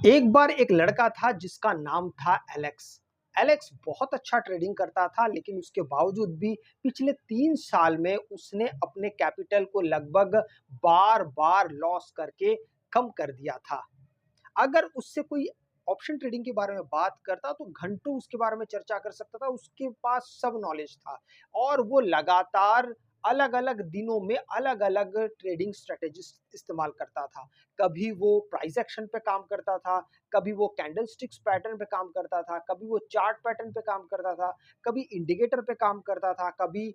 एक बार एक लड़का था जिसका नाम था एलेक्स। एलेक्स बहुत अच्छा ट्रेडिंग करता था, लेकिन उसके बावजूद भी पिछले 3 साल में उसने अपने कैपिटल को लगभग बार बार लॉस करके कम कर दिया था। अगर उससे कोई ऑप्शन ट्रेडिंग के बारे में बात करता तो घंटों उसके बारे में चर्चा कर सकता था। उसके पास सब नॉलेज था और वो लगातार अलग अलग दिनों में अलग अलग ट्रेडिंग स्ट्रेटेजी इस्तेमाल करता था। कभी वो प्राइस एक्शन पे काम करता था, कभी वो कैंडल स्टिक्स पैटर्न पे काम करता था, कभी वो चार्ट पैटर्न पे काम करता था, कभी इंडिकेटर पे काम करता था, कभी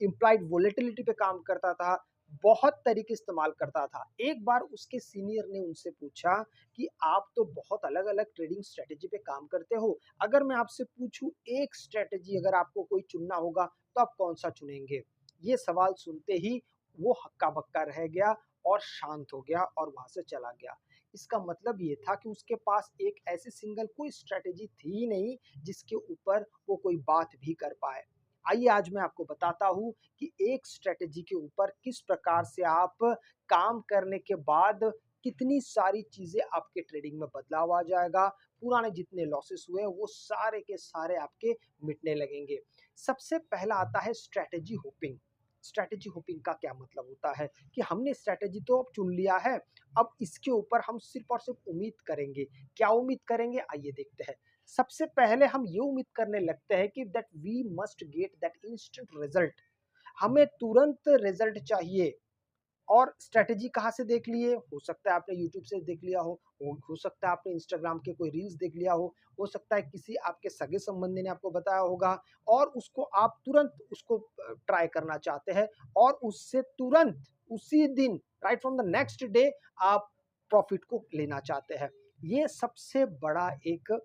इम्प्लाइड वोलेटिलिटी पे काम करता था। बहुत तरीके इस्तेमाल करता था। एक बार उसके सीनियर ने उनसे पूछा कि आप तो बहुत अलग-अलग ट्रेडिंग स्ट्रैटेजी पे काम करते हो। अगर मैं आपसे पूछूं एक स्ट्रैटेजी अगर आपको कोई चुनना होगा तो आप कौन-सा चुनेंगे? ये सवाल सुनते ही वो हक्का-बक्का रह गया और शांत हो गया और वहां से चला गया। इसका मतलब ये था कि उसके पास एक ऐसी सिंगल कोई स्ट्रैटेजी थी ही नहीं जिसके ऊपर वो कोई बात भी कर पाए। आइए आज मैं आपको बताता हूँ कि एक स्ट्रैटेजी के ऊपर किस प्रकार से आप काम करने के बाद कितनी सारी चीजें आपके ट्रेडिंग में बदलाव आ जाएगा। पुराने जितने लॉसेस हुए हैं वो सारे के सारे आपके मिटने लगेंगे। सबसे पहला आता है स्ट्रैटेजी होपिंग। स्ट्रैटेजी होपिंग का क्या मतलब होता है कि हमने स्ट्रैटेजी तो अब चुन लिया है, अब इसके ऊपर हम सिर्फ और सिर्फ उम्मीद करेंगे। क्या उम्मीद करेंगे आइए देखते हैं। सबसे पहले हम ये उम्मीद करने लगते हैं कि that we must get that instant result. हमें तुरंत रिजल्ट चाहिए। और स्ट्रैटेजी कहाँ से देख लिए? हो सकता है आपने यूट्यूब से देख लिया हो सकता है आपने इंस्टाग्राम के कोई रील्स देख लिया हो सकता है किसी आपके सगे संबंधी ने आपको बताया होगा और उसको आप तुरंत उसको ट्राई करना चाहते हैं और उससे तुरंत उसी दिन right from the next day आप प्रॉफिट को लेना चाहते हैं। ये सबसे बड़ा एक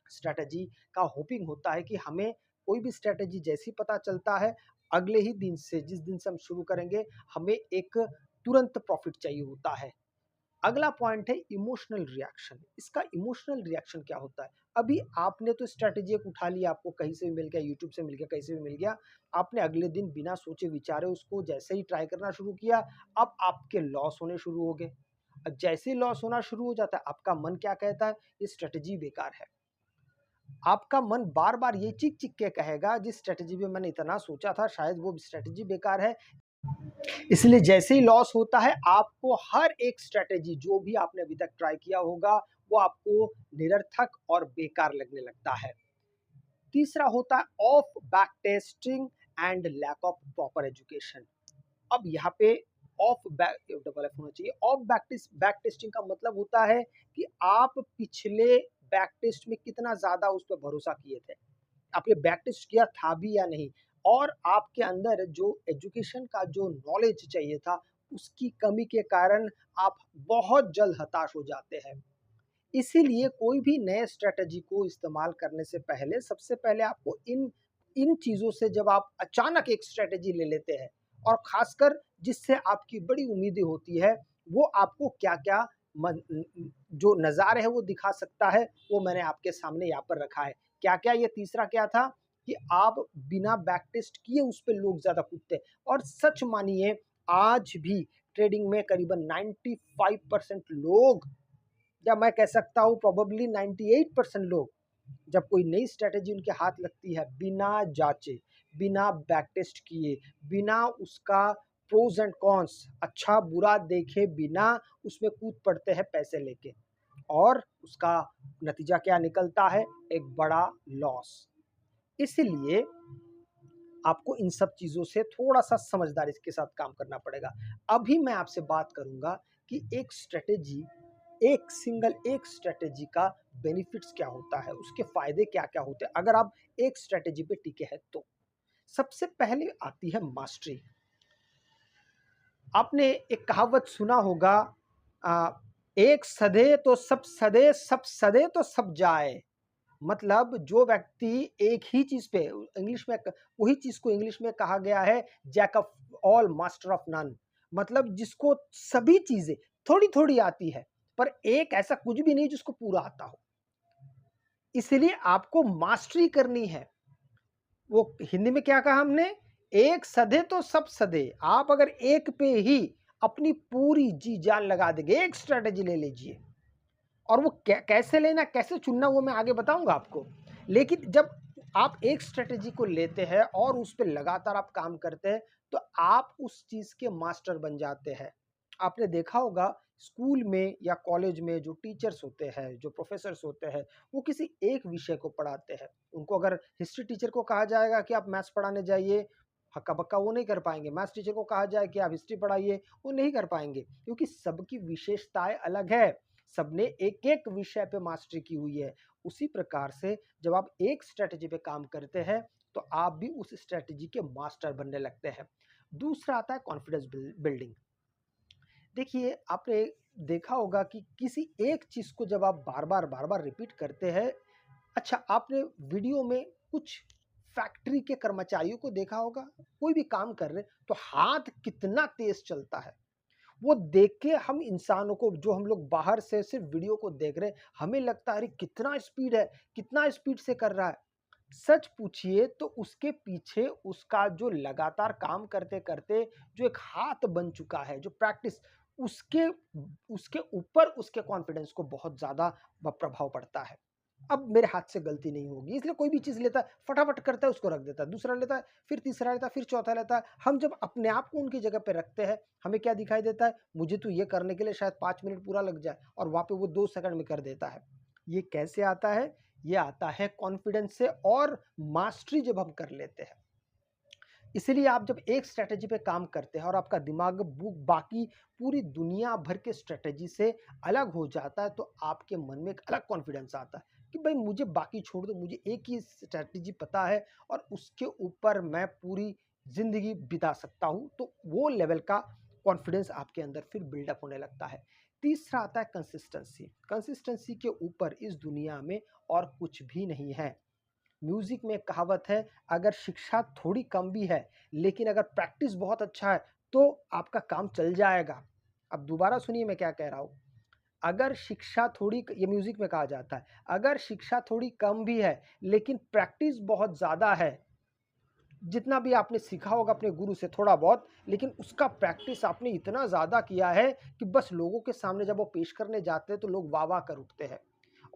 स्ट्रैटेजी का होपिंग होता है कि हमें कोई भी स्ट्रैटेजी जैसी पता चलता है, अगले ही दिन से जिस दिन से हम शुरू करेंगे, हमें एक तुरंत प्रॉफिट चाहिए होता है। अगला पॉइंट है इमोशनल रिएक्शन। इसका इमोशनल रिएक्शन क्या होता है? अभी आपने तो स्ट्रैटेजी एक उठा लिया, आपको कहीं से भी मिल गया, यूट्यूब से मिल गया, कहीं से भी मिल गया। आपने अगले दिन बिना सोचे विचारे उसको जैसे ही ट्राई करना शुरू किया, अब आपके लॉस होने शुरू हो गए। जैसे ही लॉस होना शुरू हो जाता है, आपका मन क्या कहता है? ये स्ट्रैटेजी बेकार है। आपका मन बार-बार ये चीख-चीख के कहेगा जिस स्ट्रैटेजी पे मैंने इतना सोचा था शायद वो स्ट्रैटेजी बेकार है। इसलिए जैसे ही लॉस होता है आपको हर एक स्ट्रैटेजी जो भी आपने अभी तक ट्राई किया होगा वो आपको निरर्थक और बेकार लगने लगता है। तीसरा होता है of back testing and lack of proper education. अब यहाँ पे ऑफ बैक डबल एफ होना चाहिए। ऑफ बैक टेस्टिंग का मतलब होता है कि आप पिछले बैक टेस्ट में कितना ज्यादा उस पर भरोसा किए थे, आपने बैक टेस्ट किया था भी या नहीं, और आपके अंदर जो एजुकेशन का जो नॉलेज चाहिए था उसकी कमी के कारण आप बहुत जल्द हताश हो जाते हैं। इसीलिए कोई भी नए स्ट्रेटजी को इस्तेमाल करने से पहले सबसे पहले आपको इन इन चीज़ों से जब आप अचानक एक स्ट्रेटजी ले लेते हैं और खासकर जिससे आपकी बड़ी उम्मीदें होती है, वो आपको क्या-क्या जो नज़ारे हैं वो दिखा सकता है, वो मैंने आपके सामने यहाँ पर रखा है। क्या-क्या? ये तीसरा क्या था कि आप बिना बैक टेस्ट किए उस पे लोग ज़्यादा कूदते हैं और सच मानिए आज भी ट्रेडिंग में करीबन 95% लोग, या मैं कह सकता हूँ प्रोबेबली 98% लोग, जब कोई नई स्ट्रैटेजी उनके हाथ लगती है बिना जांचे, बिना बैक टेस्ट किए, बिना उसका प्रोज एंड कॉन्स अच्छा बुरा देखे बिना उसमें कूद पड़ते हैं पैसे लेके, और उसका नतीजा क्या निकलता है? एक बड़ा लॉस। इसलिए आपको इन सब चीज़ों से थोड़ा-सा समझदारी के साथ काम करना पड़ेगा। अभी मैं आपसे बात करूँगा कि एक स्ट्रैटेजी, एक स्ट्रैटेजी का बेनिफिट्स क्या होता है, उसके फ़ायदे क्या-क्या होते हैं अगर आप एक स्ट्रैटेजी पे टिके हैं तो। सबसे पहले आती है मास्टरी। आपने एक कहावत सुना होगा, अ, "एक सधे तो सब सधे तो सब जाए।" मतलब जो व्यक्ति एक ही चीज़ पे इंग्लिश में वही चीज़ को इंग्लिश में कहा गया है jack of all master of none. मतलब जिसको सभी चीज़ें थोड़ी-थोड़ी आती है, पर एक ऐसा कुछ भी नहीं जिसको पूरा आता हो। इसलिए आपको मास्टरी करनी है। वो हिंदी में क्या कहा हमने? एक सधे तो सब सधे। आप अगर एक पे ही अपनी पूरी जी जान लगा देंगे, एक स्ट्रैटेजी ले लीजिए, और वो कैसे लेना, कैसे चुनना वो मैं आगे बताऊँगा आपको। लेकिन जब आप एक स्ट्रैटेजी को लेते हैं और उस पे लगातार आप काम करते हैं, तो आप उस चीज़ के मास्टर बन जाते हैं। आपने देखा होगा स्कूल में या कॉलेज में जो टीचर्स होते हैं, जो प्रोफ़ेसर्स होते हैं, वो किसी एक विषय को पढ़ाते हैं। उनको अगर हिस्ट्री टीचर को कहा जाएगा कि आप मैथ्स पढ़ाने जाइए, हक्का-बक्का वो नहीं कर पाएँगे। मैथ्स टीचर को कहा जाए कि आप हिस्ट्री पढ़ाइए, वो नहीं कर पाएँगे क्योंकि सबकी विशेषताएँ अलग है। सबने एक-एक विषय पे मास्टरी की हुई है। उसी प्रकार से जब आप एक स्ट्रैटेजी पे काम करते हैं, तो आप भी उस स्ट्रैटेजी के मास्टर बनने लगते हैं। दूसरा आता है कॉन्फिडेंस बिल्डिंग। देखिए, आपने देखा होगा कि किसी एक चीज़ को जब आप बार-बार, बार-बार रिपीट करते हैं। अच्छा, आपने वीडियो में कुछ फैक्ट्री के कर्मचारियों को देखा होगा, कोई भी काम कर रहे हैं, तो हाथ कितना तेज़ चलता है। वो देख के हम इंसानों को, जो हम लोग बाहर से सिर्फ वीडियो को देख रहे हैं, हमें लगता है अरे कितना स्पीड है, कितना स्पीड से कर रहा है। सच पूछिए तो उसके पीछे उसका जो लगातार काम करते-करते जो एक हाथ बन चुका है, जो प्रैक्टिस, उसके उसके ऊपर उसके कॉन्फिडेंस को बहुत ज़्यादा प्रभाव पड़ता है। अब मेरे हाथ से गलती नहीं होगी, इसलिए कोई भी चीज़ लेता है, फटाफट करता है, उसको रख देता है, दूसरा लेता है, फिर तीसरा लेता है, फिर चौथा लेता है। हम जब अपने आप को उनकी जगह पे रखते हैं, हमें क्या दिखाई देता है? मुझे तो ये करने के लिए शायद 5 मिनट पूरा लग जाए और वहाँ पे वो 2 सेकंड में कर देता है। ये कैसे आता है? ये आता है कॉन्फिडेंस से और मास्टरी जब हम कर लेते हैं। इसीलिए आप जब एक स्ट्रैटेजी पे काम करते हैं और आपका दिमाग बाकी पूरी दुनिया भर के स्ट्रैटेजी से अलग हो जाता है, तो आपके मन में एक अलग कॉन्फिडेंस आता है कि भाई मुझे बाकी छोड़ दो, मुझे एक ही स्ट्रैटेजी पता है और उसके ऊपर मैं पूरी ज़िंदगी बिता सकता हूँ। तो वो लेवल का कॉन्फिडेंस आपके अंदर फिर बिल्डअप होने लगता है। तीसरा आता है कंसिस्टेंसी। कंसिस्टेंसी के ऊपर इस दुनिया में और कुछ भी नहीं है। म्यूजिक में एक कहावत है, अगर शिक्षा थोड़ी कम भी है, लेकिन अगर प्रैक्टिस बहुत अच्छा है, तो आपका काम चल जाएगा। अब दोबारा सुनिए मैं क्या कह रहा हूँ। अगर शिक्षा थोड़ी, ये म्यूजिक में कहा जाता है, अगर शिक्षा थोड़ी कम भी है, लेकिन प्रैक्टिस बहुत ज़्यादा है, जितना भी आपने सीखा होगा अपने गुरु से थोड़ा बहुत, लेकिन उसका प्रैक्टिस आपने इतना ज़्यादा किया है कि बस लोगों के सामने जब वो पेश करने जाते हैं, तो लोग वाह-वाह कर उठते हैं।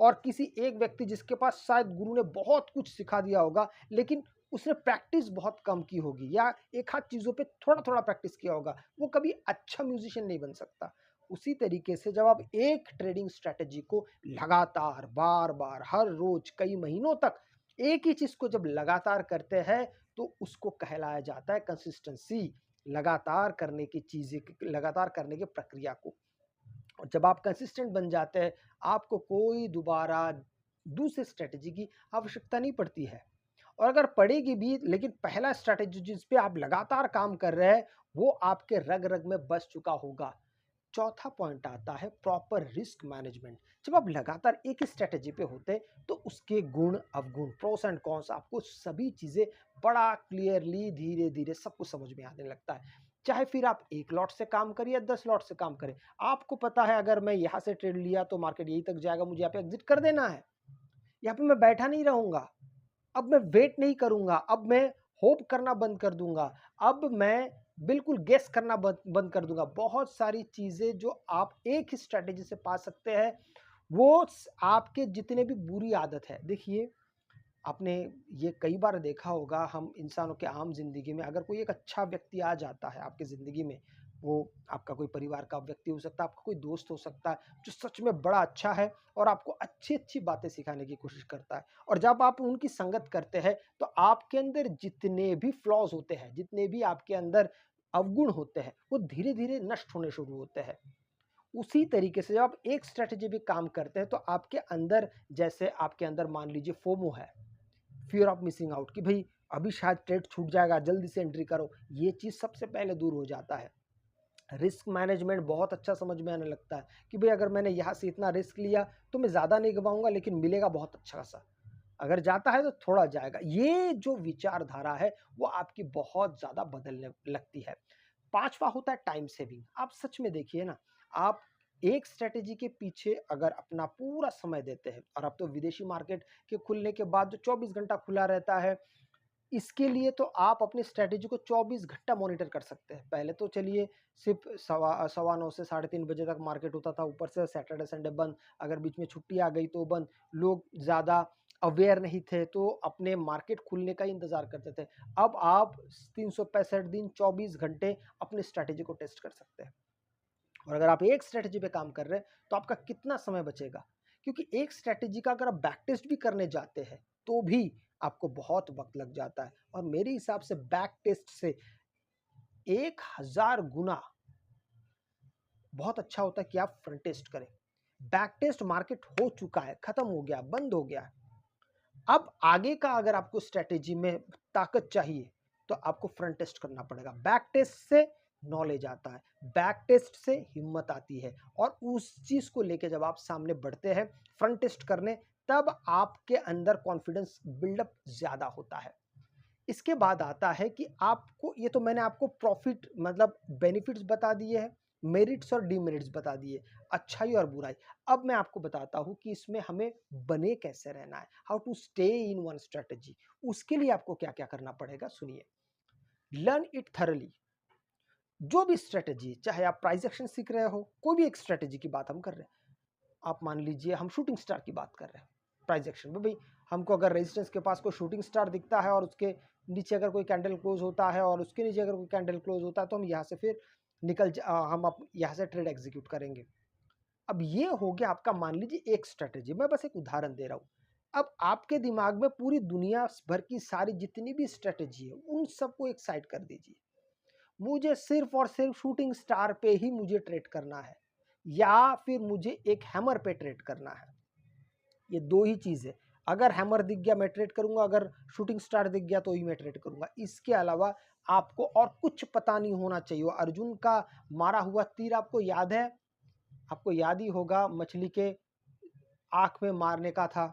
और किसी एक व्यक्ति जिसके पास शायद गुरु ने बहुत कुछ सिखा दिया होगा, लेकिन उसने प्रैक्टिस बहुत कम की होगी या एक आध चीज़ों पे थोड़ा-थोड़ा प्रैक्टिस किया होगा, वो कभी अच्छा म्यूज़िशियन नहीं बन सकता। उसी तरीके से जब आप एक ट्रेडिंग स्ट्रैटेजी को लगातार, बार-बार, हर रोज़, कई महीनों तक एक ही चीज़ को जब लगातार करते हैं, तो उसको कहलाया जाता है कंसिस्टेंसी। लगातार करने की चीज़ें, लगातार करने की प्रक्रिया को। और जब आप कंसिस्टेंट बन जाते हैं, आपको कोई दोबारा दूसरी स्ट्रैटेजी की आवश्यकता नहीं पड़ती है। और अगर पड़ेगी भी, लेकिन पहला स्ट्रैटेजी जिस पे आप लगातार काम कर रहे हैं, वो आपके रग-रग में बस चुका होगा। चौथा पॉइंट आता है प्रॉपर रिस्क मैनेजमेंट। जब आप लगातार एक ही स्ट्रैटेजी पे होते हैं, तो उसके गुण अवगुण, प्रोस एंड कॉन्स, आपको सभी चीज़ें बड़ा क्लियरली धीरे-धीरे सब कुछ समझ में आने लगता है। चाहे फिर आप 1 लॉट से काम करें या 10 लॉट से काम करें, आपको पता है अगर मैं यहाँ से ट्रेड लिया तो मार्केट यहीं तक जाएगा, मुझे यहाँ पे एग्ज़िट कर देना है। यहाँ पे मैं बैठा नहीं रहूँगा। अब मैं वेट नहीं करूँगा, अब मैं होप करना बंद कर दूँगा, अब मैं बिल्कुल गेस करना बंद बंद कर दूँगा। बहुत सारी चीज़ें जो आप एक ही स्ट्रैटेजी से पा सकते हैं, वो आपके जितने भी बुरी आदत है, देखिए आपने ये कई बार देखा होगा, हम इंसानों के आम ज़िंदगी में अगर कोई एक अच्छा व्यक्ति आ जाता है आपकी ज़िंदगी में, वो आपका कोई परिवार का व्यक्ति हो सकता है, आपका कोई दोस्त हो सकता है, जो सच में बड़ा अच्छा है और आपको अच्छी-अच्छी बातें सिखाने की कोशिश करता है। और जब आप उनकी संगत करते हैं, तो आपके अंदर जितने भी फ्लॉज़ होते हैं, जितने भी आपके अंदर अवगुण होते हैं, वो धीरे-धीरे नष्ट होने शुरू होते हैं। उसी तरीके से जब आप एक स्ट्रैटेजी पे काम करते हैं, तो आपके अंदर, जैसे आपके अंदर मान लीजिए फोमो है, फियर ऑफ मिसिंग आउट, कि भाई अभी शायद ट्रेड छूट जाएगा, जल्दी से एंट्री करो, ये चीज़ सबसे पहले दूर हो जाता है। रिस्क मैनेजमेंट बहुत अच्छा समझ में आने लगता है कि भाई अगर मैंने यहाँ से इतना रिस्क लिया, तो मैं ज़्यादा नहीं गवाऊंगा, लेकिन मिलेगा बहुत अच्छा खासा। अगर जाता है तो थोड़ा जाएगा। ये जो विचारधारा है, वो आपकी बहुत ज़्यादा बदलने लगती है। पांचवा होता है टाइम सेविंग। आप सच में देखिए ना, आप एक स्ट्रेटेजी के पीछे अगर अपना पूरा समय देते हैं, और अब तो विदेशी मार्केट के खुलने के बाद जो 24 घंटा खुला रहता है, इसके लिए तो आप अपनी स्ट्रैटेजी को 24 घंटा मॉनिटर कर सकते हैं। पहले तो चलिए सिर्फ सवा 9 से 3:30 बजे तक मार्केट होता था, ऊपर से सैटरडे संडे बंद, अगर बीच में छुट्टी आ गई तो बंद। लोग ज़्यादा अवेयर नहीं थे तो अपने मार्केट खुलने का ही इंतज़ार करते थे। अब आप 365 दिन 24 घंटे अपनी स्ट्रैटेजी को टेस्ट कर सकते हैं। और अगर आप एक स्ट्रैटेजी पे काम कर रहे हैं तो आपका कितना समय बचेगा, क्योंकि एक स्ट्रैटेजी का अगर आप बैक टेस्ट भी करने जाते हैं तो भी आपको बहुत वक्त लग जाता है। और मेरे हिसाब से बैक टेस्ट से 1000 गुना बहुत अच्छा होता है कि आप फ्रंट टेस्ट करें। बैक टेस्ट मार्केट हो चुका है, खत्म हो गया, बंद हो गया। अब आगे का अगर आपको स्ट्रैटेजी में ताकत चाहिए तो आपको फ्रंट टेस्ट करना पड़ेगा। बैक टेस्ट से नॉलेज आता है, बैक टेस्ट से हिम्मत आती है, और उस चीज को लेके जब आप सामने बढ़ते हैं फ्रंट टेस्ट करने, तब आपके अंदर कॉन्फिडेंस बिल्डअप ज्यादा होता है। इसके बाद आता है कि आपको, ये तो मैंने आपको प्रॉफिट मतलब बेनिफिट्स बता दिए हैं, मेरिट्स और डीमेरिट्स बता दिए, अच्छाई और बुराई। अब मैं आपको बताता हूं कि इसमें हमें बने कैसे रहना है, how to stay in one strategy. उसके लिए आपको क्या क्या करना पड़ेगा, सुनिए। Learn it thoroughly. जो भी स्ट्रेटेजी, चाहे आप प्राइस एक्शन सीख रहे हो, कोई भी एक स्ट्रेटेजी की बात हम कर रहे हैं। आप मान लीजिए हम शूटिंग स्टार की बात कर रहे हैं, प्राइस एक्शन में भाई हमको अगर रेजिस्टेंस के पास कोई शूटिंग स्टार दिखता है और उसके नीचे अगर कोई कैंडल क्लोज होता है और उसके नीचे अगर कोई कैंडल क्लोज होता है तो हम यहाँ से फिर हम यहाँ से ट्रेड एग्जीक्यूट करेंगे। अब ये हो गया आपका, मान लीजिए एक स्ट्रेटेजी, मैं बस एक उदाहरण दे रहा हूँ। अब आपके दिमाग में पूरी दुनिया भर की सारी जितनी भी स्ट्रेटेजी है उन सबको एक साइड कर दीजिए। मुझे सिर्फ और सिर्फ शूटिंग स्टार पे ही मुझे ट्रेड करना है, या फिर मुझे एक हैमर पे ट्रेड करना है। ये दो ही चीज है। अगर हैमर दिख गया मैं ट्रेड करूंगा, अगर शूटिंग स्टार दिख गया तो ही मैं ट्रेड करूंगा। इसके अलावा आपको और कुछ पता नहीं होना चाहिए। अर्जुन का मारा हुआ तीर आपको याद है? आपको याद ही होगा, मछली के आंख में मारने का था।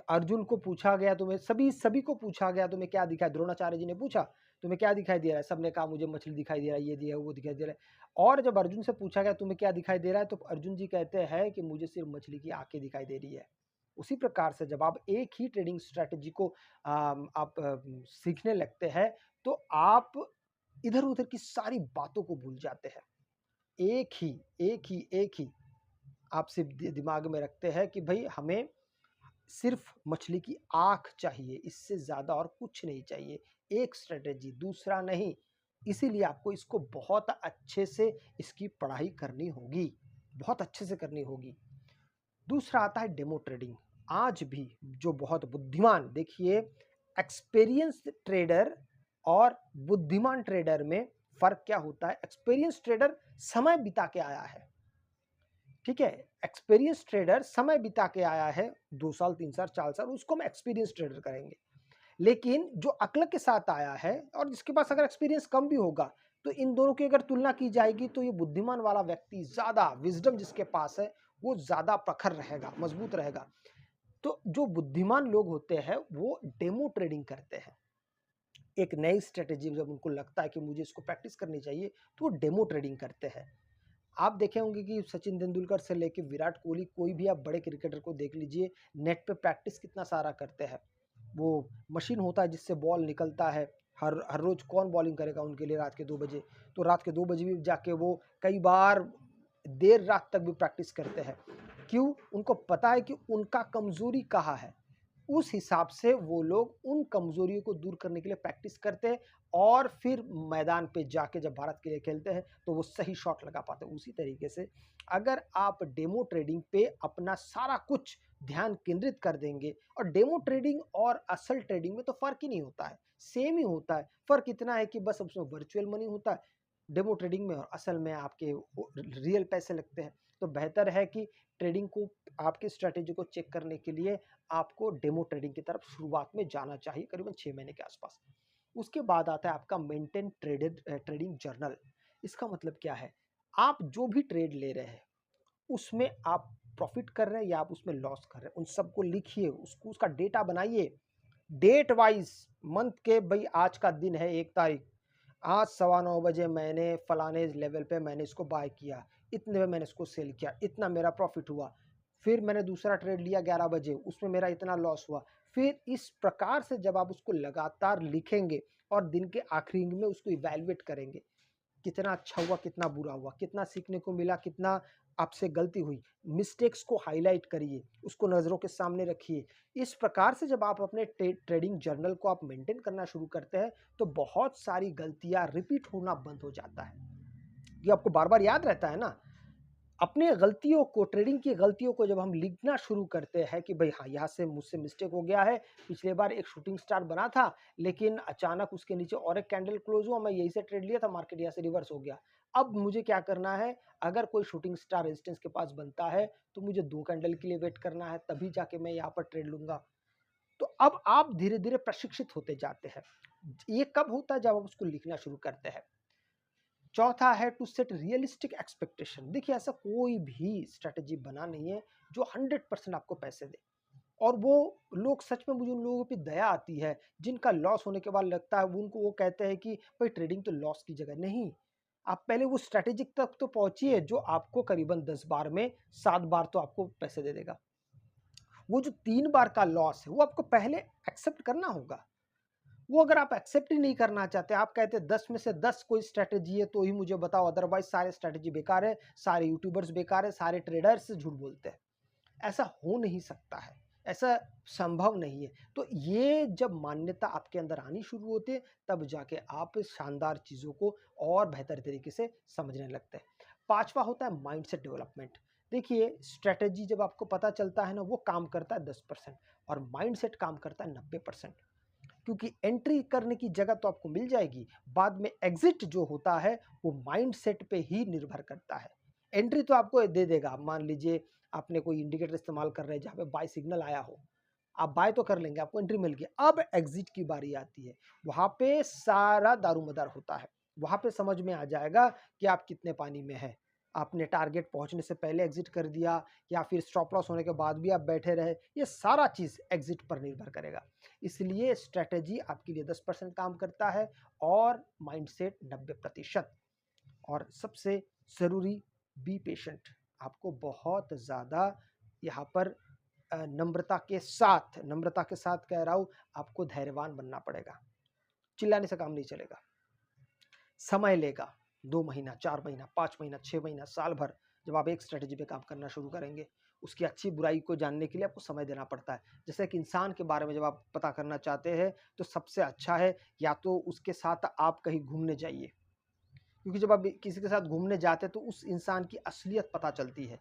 अर्जुन को पूछा गया, तुम्हें सभी को पूछा गया तुम्हें क्या दिखाई, द्रोणाचार्य जी ने पूछा तुम्हें क्या दिखाई दे रहा है, सबने कहा मुझे मछली दिखाई दे रहा है, ये दिया वो दिखाई दे रहा है। और जब अर्जुन से पूछा गया तुम्हें क्या दिखाई दे रहा है, तो अर्जुन जी कहते हैं कि मुझे सिर्फ मछली की आंखें दिखाई दे रही है। उसी प्रकार से जब आप एक ही ट्रेडिंग स्ट्रेटेजी को आप सीखने लगते हैं तो आप इधर उधर की सारी बातों को भूल जाते हैं। एक ही आप सिर्फ दिमाग में रखते हैं कि भाई हमें सिर्फ मछली की आंख चाहिए, इससे ज्यादा और कुछ नहीं चाहिए। एक स्ट्रेटेजी, दूसरा नहीं। इसीलिए आपको इसको बहुत अच्छे से इसकी पढ़ाई करनी होगी, बहुत अच्छे से करनी होगी। दूसरा आता है डेमो ट्रेडिंग। आज भी जो बहुत बुद्धिमान, देखिए एक्सपीरियंस ट्रेडर और बुद्धिमान ट्रेडर में फर्क क्या होता है। एक्सपीरियंस ट्रेडर समय बिता के आया है, ठीक है, एक्सपीरियंस ट्रेडर समय बिता के आया है, 2 साल 3 साल 4 साल, उसको हम एक्सपीरियंस ट्रेडर करेंगे। लेकिन जो अक्ल के साथ आया है और जिसके पास अगर एक्सपीरियंस कम भी होगा, तो इन दोनों की अगर तुलना की जाएगी तो ये बुद्धिमान वाला व्यक्ति ज्यादा, विजडम जिसके पास है वो ज्यादा प्रखर रहेगा, मजबूत रहेगा। तो जो बुद्धिमान लोग होते हैं वो डेमो ट्रेडिंग करते हैं। एक नई स्ट्रेटेजी जब उनको लगता है कि मुझे इसको प्रैक्टिस करनी चाहिए तो वो डेमो ट्रेडिंग करते हैं। आप देखे होंगे कि सचिन तेंदुलकर से लेके विराट कोहली, कोई भी आप बड़े क्रिकेटर को देख लीजिए, नेट पे प्रैक्टिस कितना सारा करते हैं। वो मशीन होता है जिससे बॉल निकलता है, हर हर रोज कौन बॉलिंग करेगा उनके लिए रात के 2 बजे, तो रात के 2 बजे भी जाके वो कई बार देर रात तक भी प्रैक्टिस करते हैं। क्यों? उनको पता है कि उनका कमजोरी कहाँ है। उस हिसाब से वो लोग उन कमजोरियों को दूर करने के लिए प्रैक्टिस करते हैं, और फिर मैदान पे जाके जब भारत के लिए खेलते हैं तो वो सही शॉट लगा पाते हैं। उसी तरीके से अगर आप डेमो ट्रेडिंग पे अपना सारा कुछ ध्यान केंद्रित कर देंगे, और डेमो ट्रेडिंग और असल ट्रेडिंग में तो फर्क ही नहीं होता है, सेम ही होता है। फर्क इतना है कि बस उसमें वर्चुअल मनी होता है डेमो ट्रेडिंग में, और असल में आपके रियल पैसे लगते हैं। तो बेहतर है कि ट्रेडिंग को, आपकी स्ट्रेटेजी को चेक करने के लिए आपको डेमो ट्रेडिंग की तरफ शुरुआत में जाना चाहिए, करीबन 6 महीने के आसपास। उसके बाद आता है आपका मेंटेन ट्रेडिंग जर्नल। इसका मतलब क्या है? आप जो भी ट्रेड ले रहे हैं उसमें आप प्रॉफिट कर रहे हैं या आप उसमें लॉस कर रहे हैं, उन सबको लिखिए, उसको उसका डेटा बनाइए, डेट वाइज, मंथ के, भाई आज का दिन है 1 तारीख, आज 9:15 बजे मैंने फलाने लेवल पे मैंने इसको बाय किया, इतने में मैंने इसको सेल किया, इतना मेरा प्रॉफिट हुआ। फिर मैंने दूसरा ट्रेड लिया 11 बजे, उसमें मेरा इतना लॉस हुआ। फिर इस प्रकार से जब आप उसको लगातार लिखेंगे और दिन के आखिरी में उसको इवैल्यूएट करेंगे, कितना अच्छा हुआ, कितना बुरा हुआ, कितना सीखने को मिला, कितना आपसे गलती हुई, मिस्टेक्स को हाइलाइट करिए, उसको नज़रों के सामने रखिए। इस प्रकार से जब आप अपने ट्रेडिंग जर्नल को आप मेंटेन करना शुरू करते हैं, तो बहुत सारी गलतियाँ रिपीट होना बंद हो जाता है। ये आपको बार-बार याद रहता है ना। अपने गलतियों को, ट्रेडिंग की गलतियों को जब हम लिखना शुरू करते हैं कि भाई हाँ, यहाँ से मुझसे मिस्टेक हो गया है, पिछले बार एक शूटिंग स्टार बना था, लेकिन अचानक उसके नीचे और एक कैंडल क्लोज हुआ, मैं यहीं से ट्रेड लिया था, मार्केट यहाँ से रिवर्स हो गया। अब मुझे क्या करना है, अगर कोई शूटिंग स्टार रेजिस्टेंस के पास बनता है, तो मुझे 2 कैंडल के लिए वेट करना है, तभी जाके मैं यहाँ पर ट्रेड लूँगा। तो अब आप धीरे-धीरे प्रशिक्षित होते जाते हैं। ये कब होता है? जब आप उसको लिखना शुरू करते हैं। चौथा है टू सेट रियलिस्टिक एक्सपेक्टेशन। देखिए, ऐसा कोई भी स्ट्रैटेजी बना नहीं है जो 100% आपको पैसे दे। और वो लोग, सच में मुझे उन लोगों पे दया आती है जिनका लॉस होने के बाद लगता है, वो उनको वो कहते हैं कि भाई ट्रेडिंग तो लॉस की जगह नहीं। आप पहले वो स्ट्रैटेजिक तक तो पहुंचिए जो आपको करीबन 10 बार में 7 बार तो आपको पैसे दे देगा। वो जो 3 बार का लॉस है वो आपको पहले एक्सेप्ट करना होगा। वो अगर आप एक्सेप्ट ही नहीं करना चाहते, आप कहते हैं 10 में से 10 कोई स्ट्रैटेजी है तो ही मुझे बताओ, अदरवाइज सारे स्ट्रैटेजी बेकार है, सारे यूट्यूबर्स बेकार है, सारे ट्रेडर्स झूठ बोलते हैं। ऐसा हो नहीं सकता है, ऐसा संभव नहीं है। तो ये जब मान्यता आपके अंदर आनी शुरू होती है, तब जाके आप शानदार चीज़ों को और बेहतर तरीके से समझने लगते हैं। पाँचवा होता है माइंडसेट डेवलपमेंट। देखिए, स्ट्रैटेजी जब आपको पता चलता है ना, वो काम करता है 10% और माइंडसेट काम करता है 90%। क्योंकि एंट्री करने की जगह तो आपको मिल जाएगी, बाद में एग्जिट जो होता है वो माइंडसेट पे ही निर्भर करता है। एंट्री तो आपको दे देगा, मान लीजिए आपने कोई इंडिकेटर इस्तेमाल कर रहे हैं जहाँ पे बाय सिग्नल आया हो, आप बाय तो कर लेंगे, आपको एंट्री मिल गई। अब एग्जिट की बारी आती है, वहाँ पे सारा दारूमदार होता है। वहाँ पे समझ में आ जाएगा कि आप कितने पानी में हैं। आपने टारगेट पहुँचने से पहले एग्जिट कर दिया या फिर स्टॉप लॉस होने के बाद भी आप बैठे रहे, ये सारा चीज़ एग्जिट पर निर्भर करेगा। इसलिए स्ट्रैटेजी आपके लिए 10% काम करता है और माइंडसेट 90%। और सबसे ज़रूरी, बी पेशेंट। आपको बहुत ज़्यादा यहाँ पर नम्रता के साथ कह रहा हूँ, आपको धैर्यवान बनना पड़ेगा। चिल्लाने से काम नहीं चलेगा। समय लेगा, 2 महीना, 4 महीना, 5 महीना, 6 महीना, साल भर। जब आप एक स्ट्रैटेजी पे काम करना शुरू करेंगे, उसकी अच्छी-बुराई को जानने के लिए आपको समय देना पड़ता है। जैसे एक इंसान के बारे में जब आप पता करना चाहते हैं, तो सबसे अच्छा है या तो उसके साथ आप कहीं घूमने जाइए। क्योंकि जब आप किसी के साथ घूमने जाते हैं तो उस इंसान की असलियत पता चलती है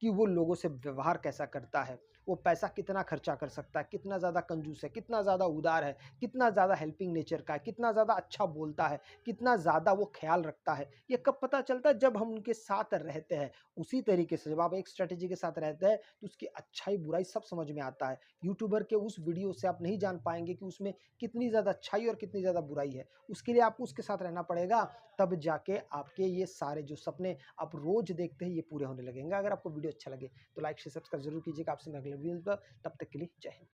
कि वो लोगों से व्यवहार कैसा करता है, वो पैसा कितना खर्चा कर सकता है, कितना ज़्यादा कंजूस है, कितना ज़्यादा उदार है, कितना ज़्यादा हेल्पिंग नेचर का है, कितना ज़्यादा अच्छा बोलता है, कितना ज़्यादा वो ख्याल रखता है। ये कब पता चलता है? जब हम उनके साथ रहते हैं। उसी तरीके से जब आप एक स्ट्रेटेजी के साथ रहते हैं तो उसकी अच्छाई बुराई सब समझ में आता है। यूट्यूबर के उस वीडियो से आप नहीं जान पाएंगे कि उसमें कितनी ज़्यादा अच्छाई और कितनी ज़्यादा बुराई है। उसके लिए आपको उसके साथ रहना पड़ेगा, तब जाके आपके ये सारे जो सपने आप रोज़ देखते हैं, ये पूरे होने लगेंगे। अगर आपको वीडियो अच्छा लगे तो लाइक शेयर सब्सक्राइब ज़रूर कीजिएगा। आपसे मैं अगले वीडियो में, तब तक के लिए जय हिंद।